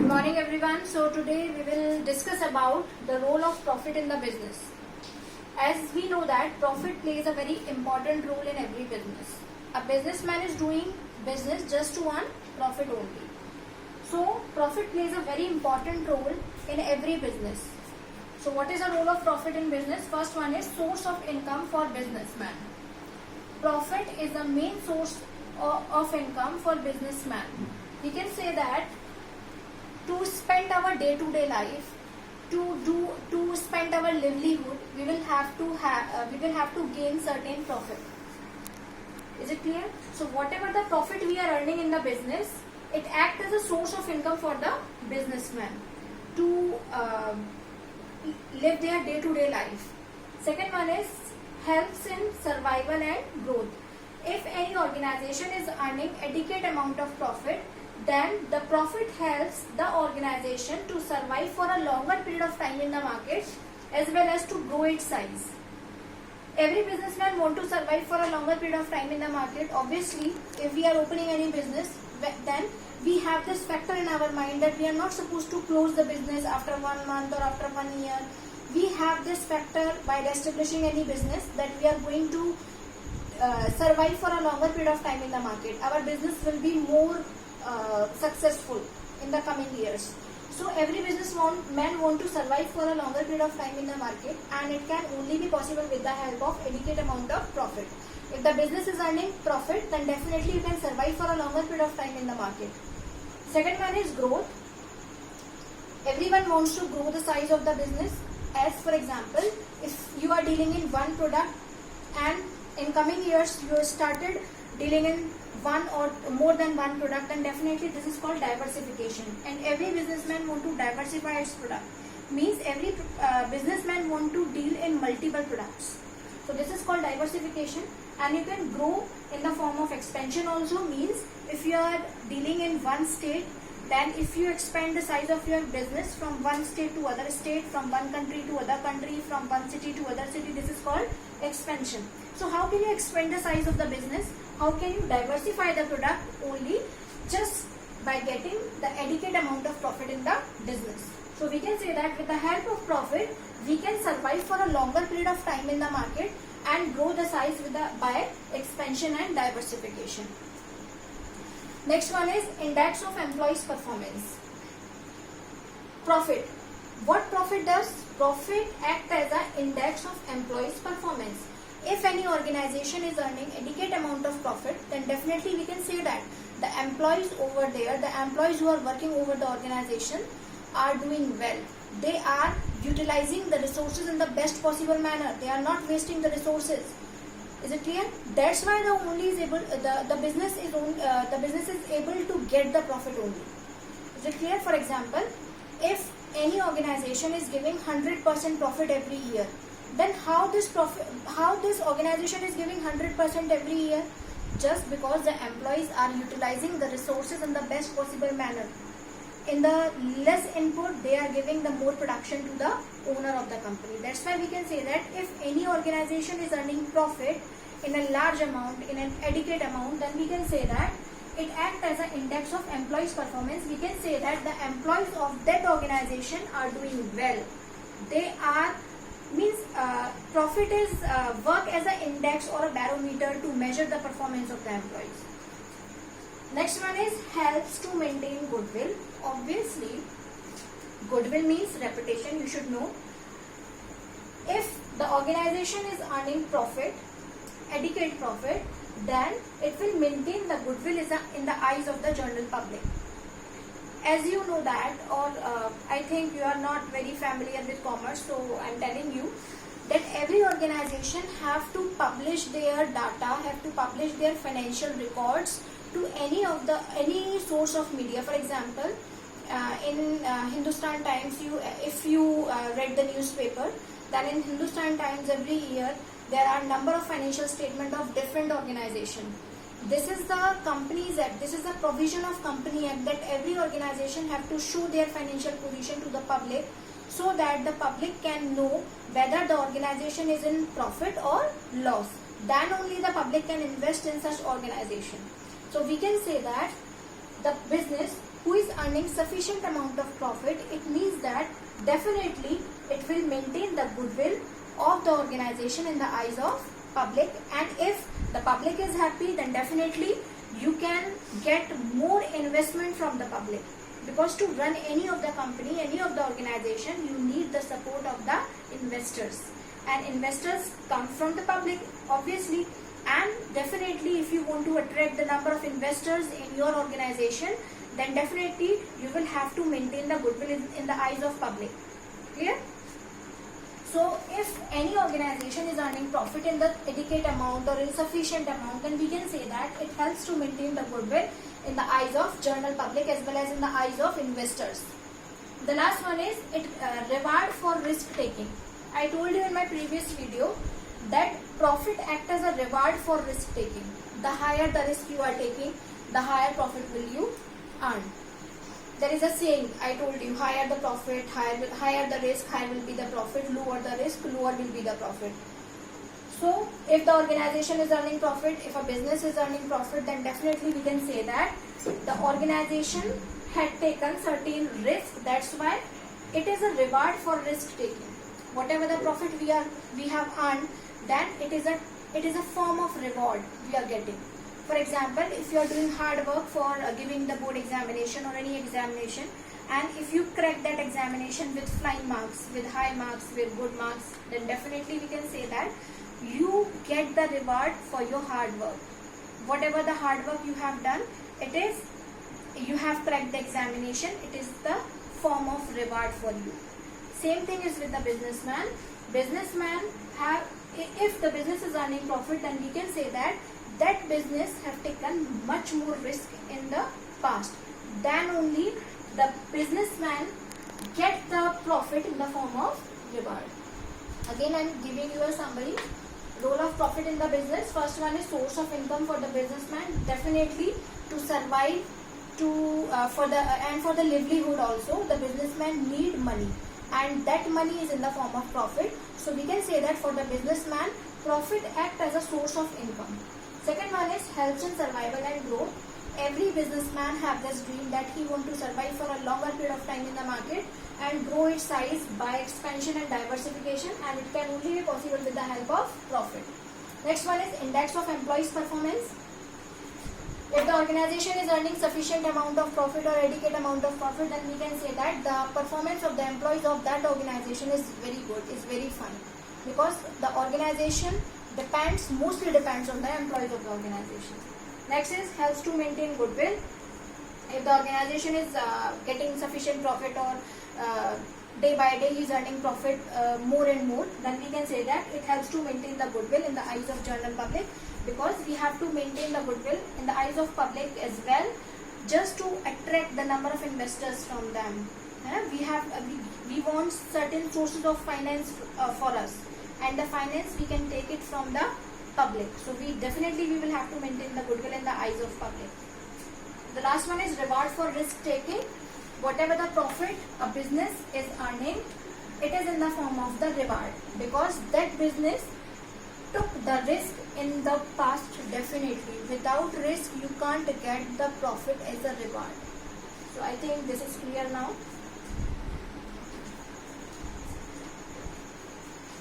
Good morning everyone. So today we will discuss about the role of profit in the business. As we know that profit plays a very important role in every business. A businessman is doing business just to earn profit only. So profit plays a very important role in every business. So what is the role of profit in business? First one is source of income for businessman. Profit is the main source of income for businessman. We can say that to spend our day-to-day life, to spend our livelihood, we will have to gain certain profit. Is it clear? So whatever the profit we are earning in the business, it acts as a source of income for the businessman to live their day-to-day life. Second one is helps in survival and growth. If any organization is earning adequate amount of profit, then the profit helps the organization to survive for a longer period of time in the market as well as to grow its size. Every businessman wants to survive for a longer period of time in the market. Obviously, if we are opening any business, then we have this factor in our mind that we are not supposed to close the business after 1 month or after 1 year. We have this factor while establishing any business that we are going to survive for a longer period of time in the market. Our business will be more successful in the coming years. So every businessman want to survive for a longer period of time in the market, and it can only be possible with the help of adequate amount of profit. If the business is earning profit, then definitely you can survive for a longer period of time in the market. Second one is growth. Everyone wants to grow the size of the business. As for example, if you are dealing in one product and in coming years you started dealing in one or more than one product, and definitely this is called diversification. And every businessman want to diversify its product. Means every businessman want to deal in multiple products. So this is called diversification, and you can grow in the form of expansion also. Means if you are dealing in one state, then if you expand the size of your business from one state to other state, from one country to other country, from one city to other city, this is called expansion. So how can you expand the size of the business? How can you diversify the product? Only just by getting the adequate amount of profit in the business. So we can say that with the help of profit, we can survive for a longer period of time in the market and grow the size by expansion and diversification. Next one is index of employees' performance. Profit. What profit does? Profit acts as an index of employees' performance. If any organization is earning adequate amount of profit, then definitely we can say that the employees over there, the employees who are working over the organization are doing well. They are utilizing the resources in the best possible manner. They are not wasting the resources. Is it clear? That's why the business is able to get the profit only. Is it clear? For example, if any organization is giving 100% profit every year, then how this organization is giving 100% every year? Just because the employees are utilizing the resources in the best possible manner. In the less input, they are giving the more production to the owner of the company. That's why we can say that if any organization is earning profit in a large amount, in an adequate amount, then we can say that it acts as an index of employees' performance. We can say that the employees of that organization are doing well. They are profit is work as an index or a barometer to measure the performance of the employees. Next one is helps to maintain goodwill. Obviously, goodwill means reputation. You should know. If the organization is earning profit, adequate profit, then it will maintain the goodwill in the eyes of the general public. As you know that, or I think you are not very familiar with commerce, so I am telling you that every organization have to publish their data, have to publish their financial records to any source of media. For example, in Hindustan Times, if you read the newspaper, then in Hindustan Times every year there are number of financial statement of different organizations. This is the Companies Act. This is the provision of Company Act that every organization have to show their financial position to the public, so that the public can know whether the organization is in profit or loss. Then only the public can invest in such organization. So we can say that the business who is earning sufficient amount of profit, it means that definitely it will maintain the goodwill of the organization in the eyes of public, and if the public is happy, then definitely you can get more investment from the public, because to run any of the company, any of the organization, you need the support of the investors, and investors come from the public obviously, and definitely if you want to attract the number of investors in your organization, then definitely you will have to maintain the goodwill in the eyes of public. Clear? So if any organization is earning profit in the adequate amount or insufficient amount, then we can say that it helps to maintain the goodwill in the eyes of general public as well as in the eyes of investors. The last one is reward for risk taking. I told you in my previous video that profit acts as a reward for risk taking. The higher the risk you are taking, the higher profit will you earn. There is a saying, I told you, higher the profit, higher the risk, higher will be the profit, lower the risk, lower will be the profit. So if the organization is earning profit, if a business is earning profit, then definitely we can say that the organization had taken certain risk. That's why it is a reward for risk taking. Whatever the profit we have earned, then it is a form of reward we are getting. For example, if you are doing hard work for giving the board examination or any examination, and if you crack that examination with flying marks, with high marks, with good marks, then definitely we can say that you get the reward for your hard work. Whatever the hard work you have done, you have cracked the examination, it is the form of reward for you. Same thing is with the businessman. If the business is earning profit, then we can say that business have taken much more risk in the past, then only the businessman get the profit in the form of reward. Again, I am giving you a summary. Role of profit in the business. First one is source of income for the businessman. Definitely to survive, for the livelihood also, the businessman need money, and that money is in the form of profit. So we can say that for the businessman, profit act as a source of income. Second one is health and survival and growth. Every businessman have this dream that he want to survive for a longer period of time in the market and grow its size by expansion and diversification, and it can only be possible with the help of profit. Next one is index of employees' performance. If the organization is earning sufficient amount of profit or adequate amount of profit, then we can say that the performance of the employees of that organization is very good, is very fine, because the organization mostly depends on the employees of the organization. Next is helps to maintain goodwill. If the organization is getting sufficient profit, or day by day is earning profit more and more, then we can say that it helps to maintain the goodwill in the eyes of general public, because we have to maintain the goodwill in the eyes of public as well, just to attract the number of investors from them. We want certain sources of finance for us, and the finance we can take it from the public. So we will have to maintain the goodwill in the eyes of public. The last one is reward for risk taking. Whatever the profit a business is earning, it is in the form of the reward, because that business took the risk in the past. Definitely without risk you can't get the profit as a reward. So I think this is clear now.